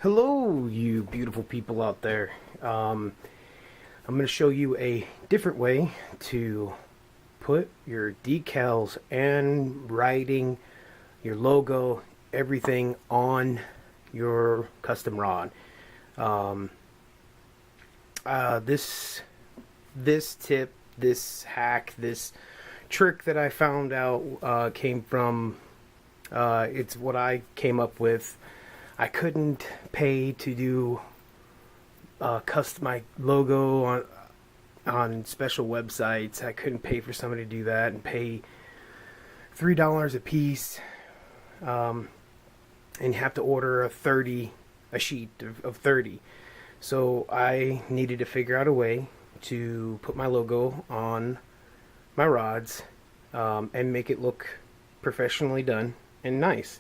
Hello, you beautiful people out there. I'm going to show you a different way to put your decals and writing, your logo, everything on your custom rod. This tip, this hack, this trick that I found out came from, it's what I came up with. I couldn't pay to do custom my logo on special websites. I couldn't pay for somebody to do that and pay $3 a piece, and you have to order a sheet of 30. So I needed to figure out a way to put my logo on my rods and make it look professionally done and nice.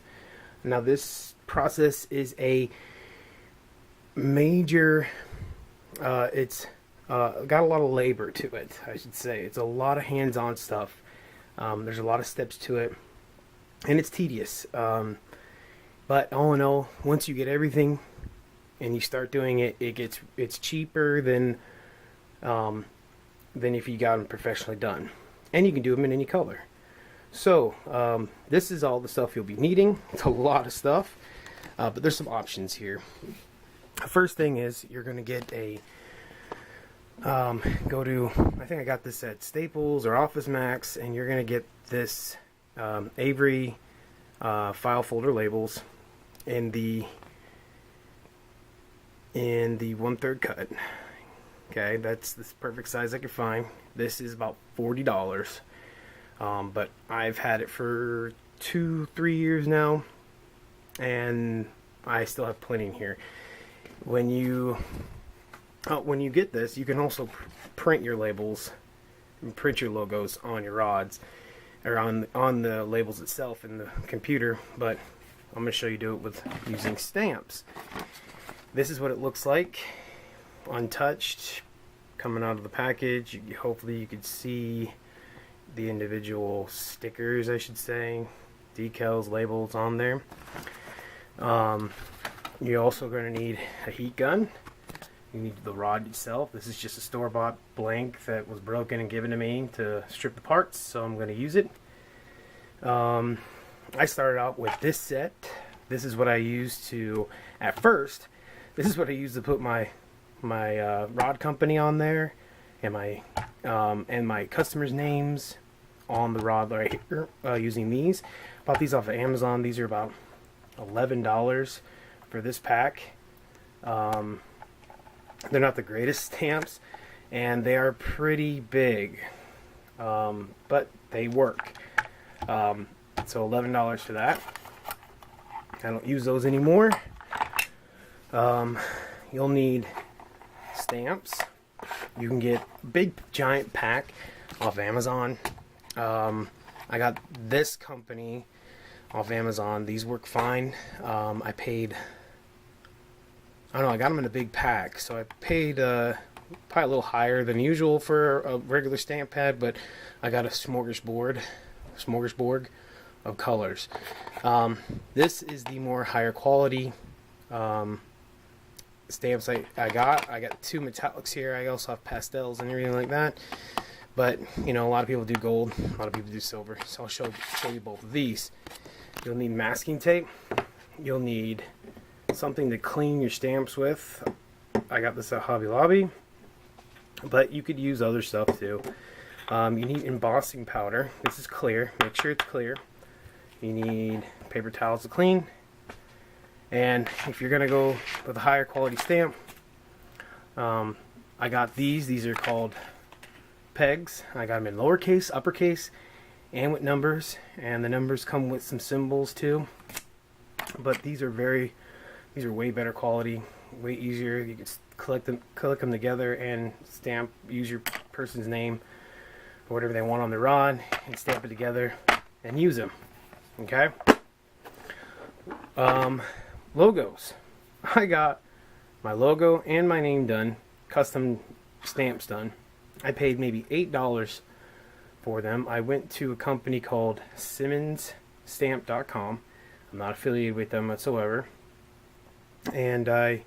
Now this process is a major, it's got a lot of labor to it, I should say. It's a lot of hands-on stuff. There's a lot of steps to it, and it's tedious. But all in all, once you get everything and you start doing it, it's cheaper than if you got them professionally done, and you can do them in any color. So this is all the stuff you'll be needing. It's a lot of stuff, but there's some options here. The first thing is you're going to get a go to, I think I got this at Staples or Office Max, and you're going to get this Avery file folder labels in the 1/3 cut. Okay, that's the perfect size I could find. This is about $40. But I've had it for 2-3 years now, and I still have plenty in here. When you get this, you can also print your labels and print your logos on your rods, or on the labels itself in the computer. But I'm going to show you do it with using stamps. This is what it looks like, untouched, coming out of the package. Hopefully you could see the individual stickers, I should say, decals, labels on there. You're also going to need a heat gun. You need the rod itself. This is just a store-bought blank that was broken and given to me to strip the parts, so I'm going to use it. I started out with this set. This is what I used to, at first, this is what I used to put my rod company on there, and my customers' names on the rod right here, using these. Bought these off of Amazon. These are about $11 for this pack. They're not the greatest stamps, and they are pretty big, but they work. So $11 for that. I don't use those anymore. You'll need stamps. You can get a big giant pack off Amazon. I got this company off Amazon. These work fine. I paid, I don't know, I got them in a big pack, so I paid probably a little higher than usual for a regular stamp pad, but I got a smorgasbord of colors. This is the more higher quality stamps I got. I got 2 metallics here. I also have pastels and everything like that. But, you know, a lot of people do gold, a lot of people do silver. So I'll show you both of these. You'll need masking tape. You'll need something to clean your stamps with. I got this at Hobby Lobby, but you could use other stuff too. You need embossing powder. This is clear. Make sure it's clear. You need paper towels to clean. And if you're going to go with a higher quality stamp, I got these. These are called pegs. I got them in lowercase, uppercase, and with numbers, and the numbers come with some symbols too. But these are way better quality, way easier. You can click them together and stamp, use your person's name or whatever they want on the rod, and stamp it together and use them. Okay. Logos. I got my logo and my name done, custom stamps done. I paid maybe $8 for them. I went to a company called SimmonsStamp.com. I'm not affiliated with them whatsoever. and I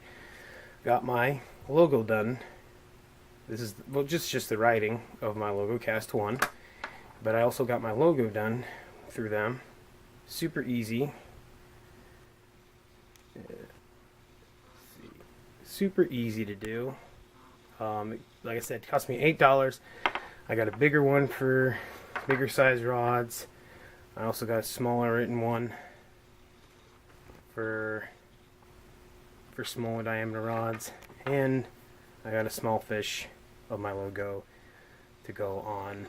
got my logo done. This is, well, just the writing of my logo, CASST.ONE, but I also got my logo done through them. Super easy. Super easy to do. Like I said, it cost me $8. I got a bigger one for bigger size rods. I also got a smaller written one for smaller diameter rods, and I got a small fish of my logo to go on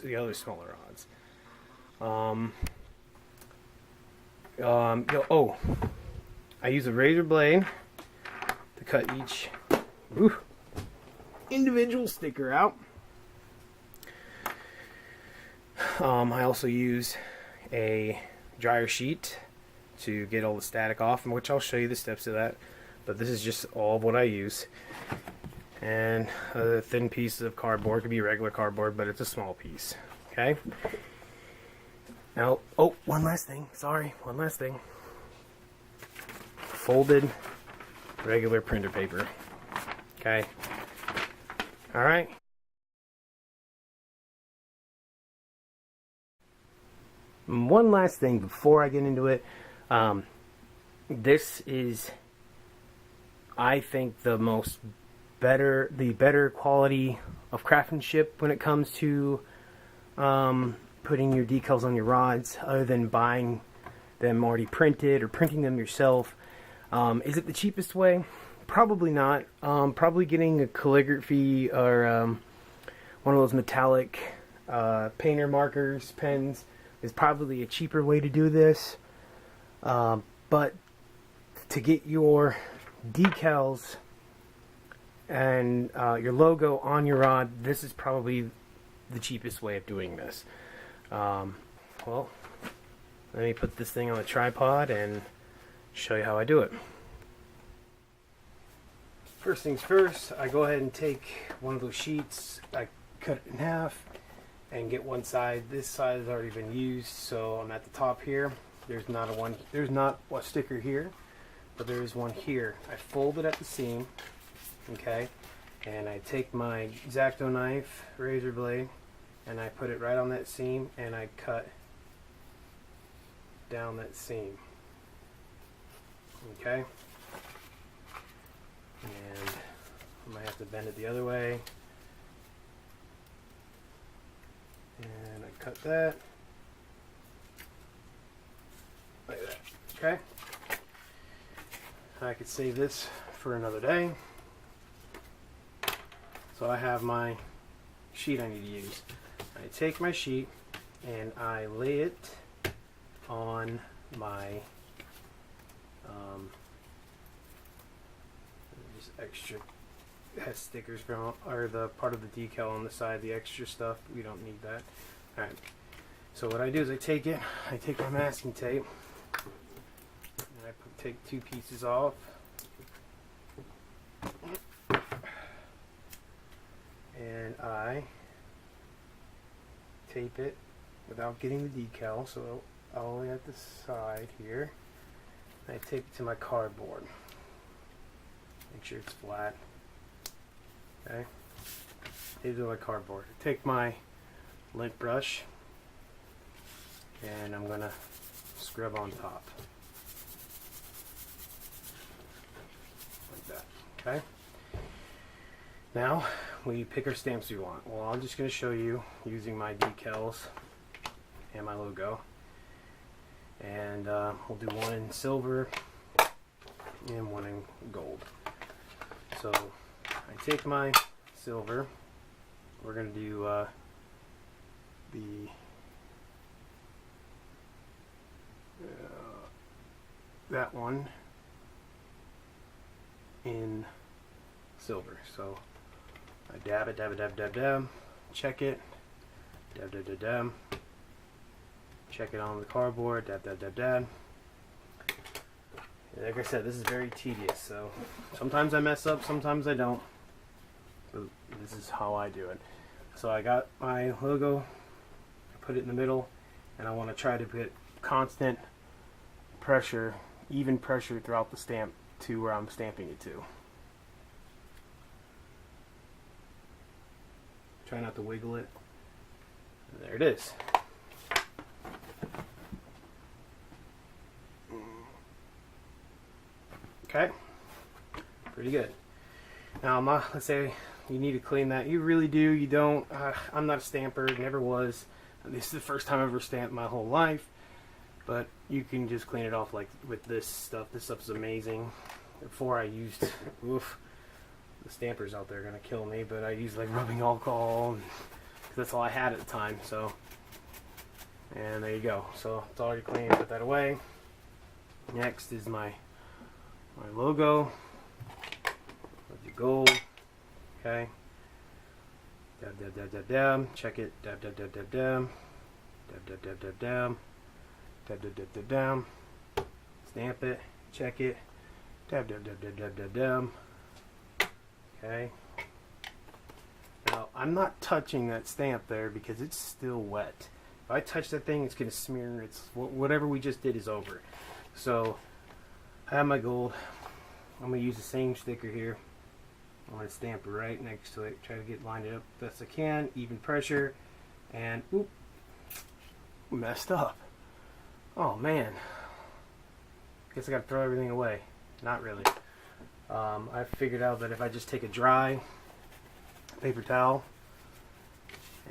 the other smaller rods. Oh, I use a razor blade to cut each individual sticker out. I also use a dryer sheet to get all the static off, which I'll show you the steps of that, but this is just all of what I use. And a thin piece of cardboard, could be regular cardboard, but it's a small piece. Okay. Now, oh, one last thing. Folded regular printer paper. Okay. All right. One last thing before I get into it. This is, I think, the better quality of craftsmanship when it comes to putting your decals on your rods, other than buying them already printed or printing them yourself. Is it the cheapest way? Probably not. Probably getting a calligraphy or one of those metallic painter markers, pens, is probably a cheaper way to do this. But to get your decals and your logo on your rod, this is probably the cheapest way of doing this. Well, let me put this thing on the tripod and show you how I do it. First things first, I go ahead and take one of those sheets, I cut it in half and get one side. This side has already been used, so I'm at the top here. There's not a sticker here, but there is one here. I fold it at the seam, okay, and I take my X-Acto knife, razor blade, and I put it right on that seam, and I cut down that seam, okay, and I might have to bend it the other way, and I cut that like that, okay. I could save this for another day. So I have my sheet I need to use. I take my sheet and I lay it on my just extra, it has stickers from, or the part of the decal on the side, the extra stuff, we don't need that. Alright, so what I do is I take my masking tape and I take two pieces off. And I tape it without getting the decal, so all the way at the side here. I tape it to my cardboard. Make sure it's flat. Okay. Tape it to my cardboard. I take my lint brush and I'm gonna scrub on top. Like that. Okay. Now we pick our stamps we want. Well, I'm just going to show you using my decals and my logo, and we'll do one in silver and one in gold. So I take my silver, we're going to do that one in silver. So I dab it, dab, check it, dab, check it on the cardboard, dab. Like I said, this is very tedious, so sometimes I mess up, sometimes I don't, but this is how I do it. So I got my logo, I put it in the middle, and I want to try to put constant pressure, even pressure throughout the stamp to where I'm stamping it to. Try not to wiggle it. There it is. Okay, pretty good. Now, let's say you need to clean that. You really do. You don't. I'm not a stamper. Never was. This is the first time I've ever stamped my whole life. But you can just clean it off like with this stuff. This stuff is amazing. Before I used, oof, the stampers out there are gonna kill me. But I used like rubbing alcohol, because that's all I had at the time. So, and there you go. So it's already clean. Put that away. Next is my logo. With the gold. Okay. Dab, dab, dab, dab, dab. Check it. Dab, dab, dab, dab, dab. Dab, dab, dab, dab, dab. Dab, dab, dab, dab, dab. Stamp it. Check it. Dab, dab, dab, dab, dab, dab, dab. Okay. Now, I'm not touching that stamp there because it's still wet. If I touch that thing, it's going to smear. It's whatever we just did is over. So, I have my gold. I'm going to use the same sticker here. I'm going to stamp it right next to it. Try to get lined up best I can. Even pressure. And, oop. Messed up. Oh, man. Guess I got to throw everything away. Not really. I figured out that if I just take a dry paper towel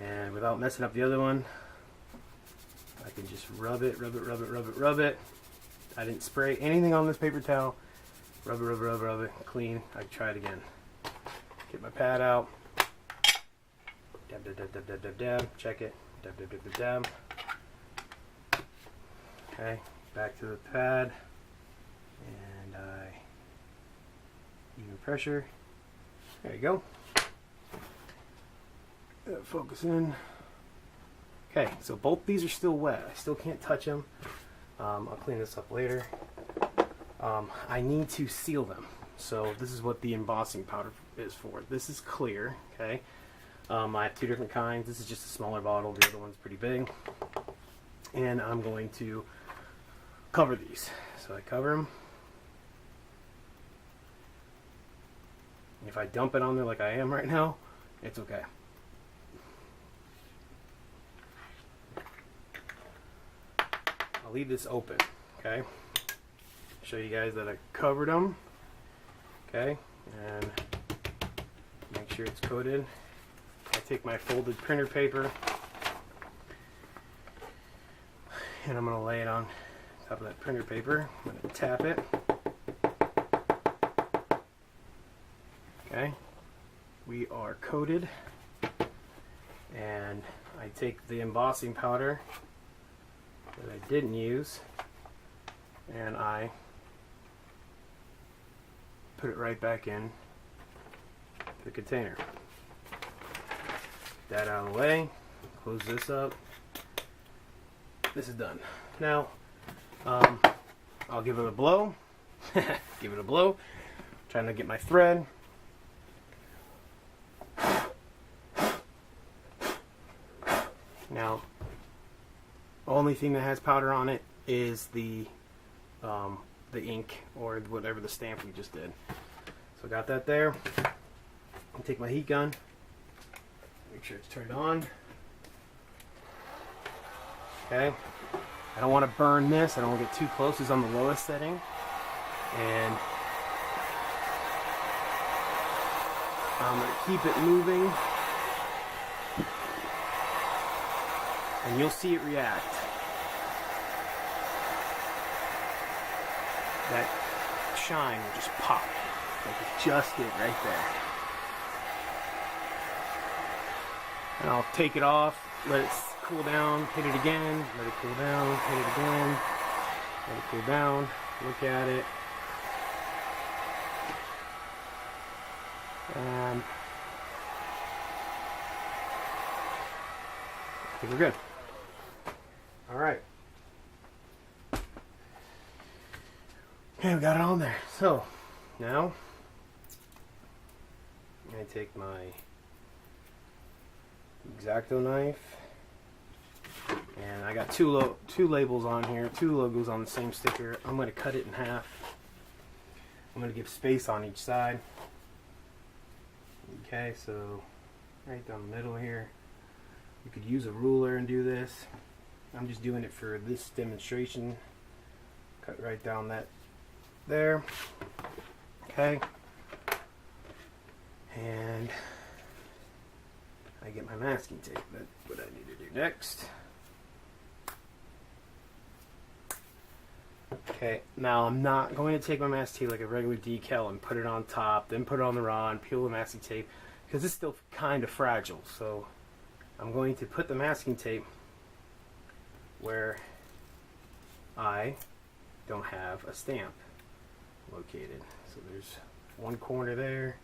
and without messing up the other one, I can just rub it, rub it, rub it, rub it, rub it. I didn't spray anything on this paper towel. Rub it, rub it, rub it, rub it. Clean. I can try it again. Get my pad out. Dab, dab, dab, dab, dab, dab, dab. Check it. Dab, dab, dab, dab, dab. Okay. Back to the pad. And I even pressure. There you go. Focus in. Okay, so both these are still wet. I still can't touch them. I'll clean this up later. I need to seal them. So this is what the embossing powder is for. This is clear, okay? I have two different kinds. This is just a smaller bottle. The other one's pretty big. And I'm going to cover these. So I cover them. If I dump it on there like I am right now, it's okay. I'll leave this open, okay? Show you guys that I covered them, okay? And make sure it's coated. I take my folded printer paper and I'm going to lay it on top of that printer paper. I'm going to tap it. Okay, we are coated, and I take the embossing powder that I didn't use and I put it right back in the container. Get that out of the way, close this up. This is done. Now, I'll give it a blow. Give it a blow. Trying to get my thread. Now, the only thing that has powder on it is the ink or whatever the stamp we just did. So I got that there. I'll take my heat gun. Make sure it's turned on. Okay. I don't want to burn this. I don't want to get too close. It's on the lowest setting. And I'm going to keep it moving. And you'll see it react. That shine will just pop. Like it just did right there. And I'll take it off, let it cool down, hit it again, let it cool down, hit it again, let it cool down, look at it. And I think we're good. Alright. Okay, we got it on there. So, now, I take my X-Acto knife, and I got two labels on here, two logos on the same sticker. I'm going to cut it in half. I'm going to give space on each side. Okay, so right down the middle here. You could use a ruler and do this. I'm just doing it for this demonstration. Cut right down that there. Okay. And I get my masking tape. That's what I need to do next. Okay, now I'm not going to take my masking tape like a regular decal and put it on top, then put it on the rod, peel the masking tape, because it's still kind of fragile. So I'm going to put the masking tape where I don't have a stamp located. So there's one corner there,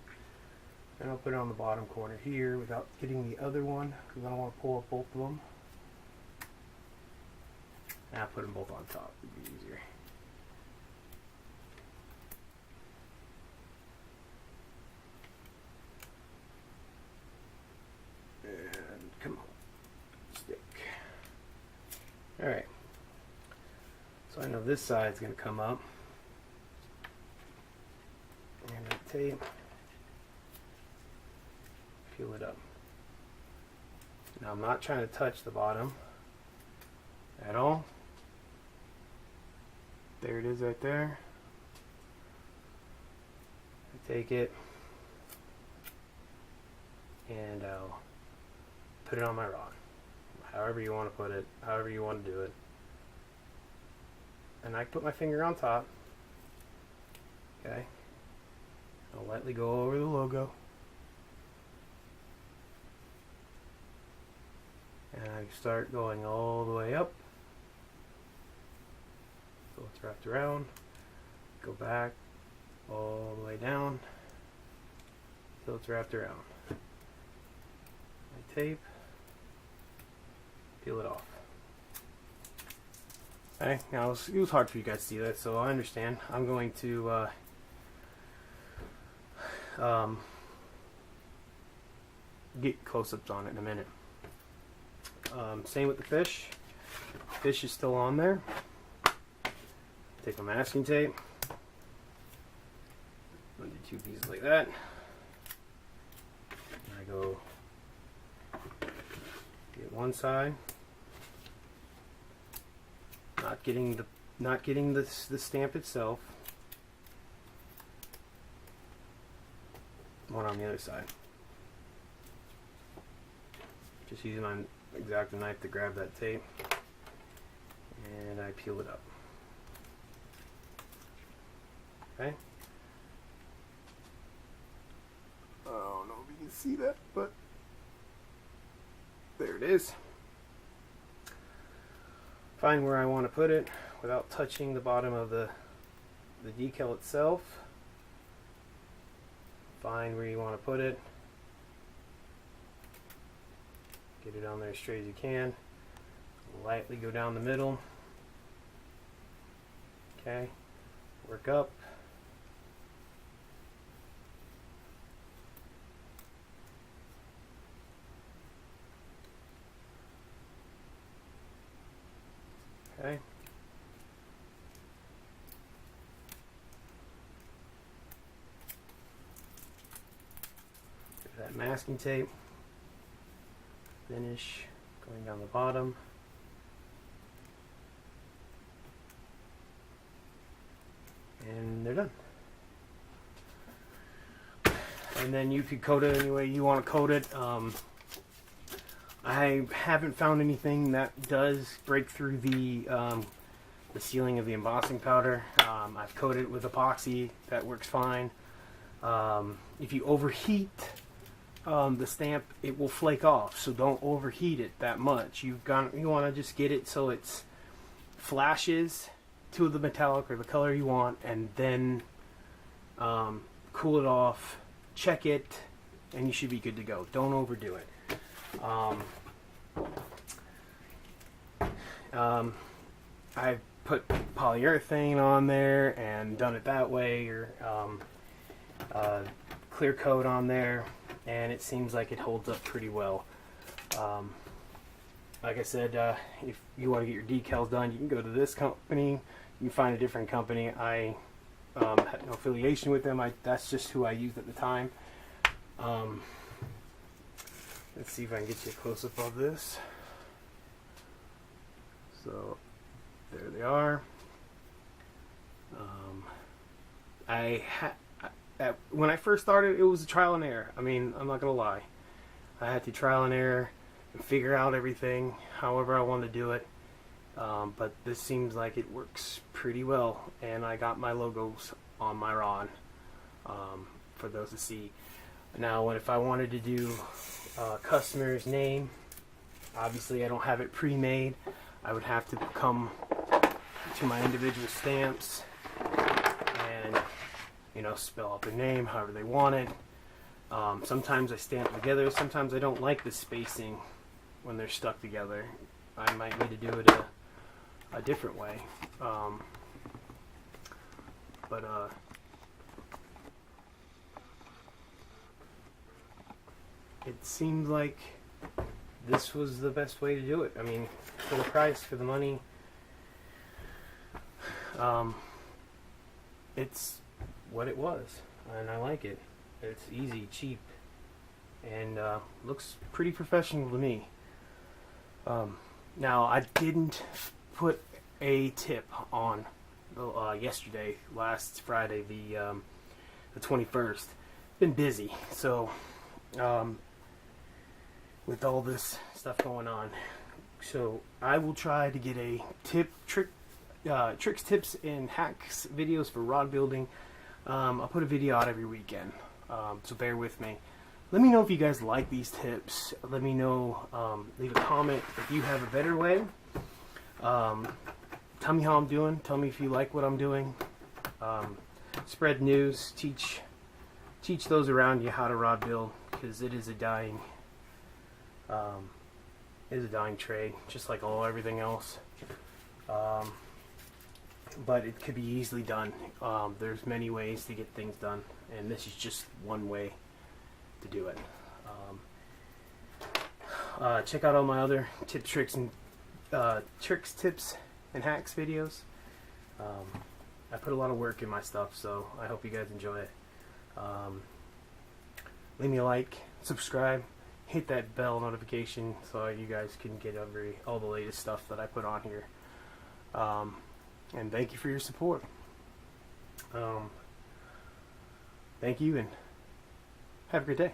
and I'll put it on the bottom corner here without getting the other one, because I don't want to pull up both of them. And I'll put them both on top, it'd be easier. And come on, stick. Alright, so I know this side's going to come up. And the tape, peel it up. Now I'm not trying to touch the bottom at all. There it is right there. I take it and I'll put it on my rod. However you want to put it, however you want to do it. And I put my finger on top. Okay. I'll lightly go over the logo. And I start going all the way up. So it's wrapped around. Go back all the way down till it's wrapped around. My tape. Peel it off. Okay, now it was hard for you guys to see that, so I understand. I'm going to get close-ups on it in a minute. Same with the fish. Fish is still on there. Take my masking tape. I'm going to do 2 pieces like that. And I go get one side. Not getting the stamp itself. One on the other side. Just using my X-Acto knife to grab that tape, and I peel it up. Okay. I don't know if you can see that, but there it is. Find where I want to put it without touching the bottom of the decal itself. Find where you want to put it. Get it on there as straight as you can. Lightly go down the middle. Okay. Work up. Okay. That masking tape. Finish going down the bottom. And they're done. And then you could coat it any way you want to coat it. I haven't found anything that does break through the sealing of the embossing powder. I've coated it with epoxy. That works fine. If you overheat the stamp, it will flake off, so don't overheat it that much. You want to just get it so it's flashes to the metallic or the color you want, and then cool it off, check it, and you should be good to go. Don't overdo it. I've put polyurethane on there and done it that way, or clear coat on there, and it seems like it holds up pretty well. Like I said, if you want to get your decals done, you can go to this company. You can find a different company. I had no affiliation with them. That's just who I used at the time. Let's see if I can get you a close-up of this. So there they are. When I first started, it was a trial and error. I mean, I'm not gonna lie. I had to trial and error and figure out everything however I wanted to do it. But this seems like it works pretty well, and I got my logos on my rod for those to see. Now, if I wanted to do customer's name, obviously I don't have it pre-made. I would have to come to my individual stamps and, you know, spell out their name however they want it. Sometimes I stamp together. Sometimes I don't like the spacing when they're stuck together. I might need to do it a different way. It seems like this was the best way to do it. I mean, for the price, for the money, it's what it was, and I like it. It's easy, cheap, and looks pretty professional to me. Now, I didn't put a tip on yesterday, last Friday, the 21st. Been busy, so with all this stuff going on, so I will try to get a tricks, tips, and hacks videos for rod building. I'll put a video out every weekend, so bear with me. Let me know if you guys like these tips. Let me know, leave a comment if you have a better way. Tell me how I'm doing. Tell me if you like what I'm doing. Spread news. Teach those around you how to rod build, because it is a dying trade, just like everything else. But it could be easily done. There's many ways to get things done, and this is just one way to do it. Check out all my other tips, tips, and hacks videos. I put a lot of work in my stuff, so I hope you guys enjoy it. Leave me a like, subscribe, hit that bell notification so you guys can get all the latest stuff that I put on here. And thank you for your support. Thank you, and have a great day.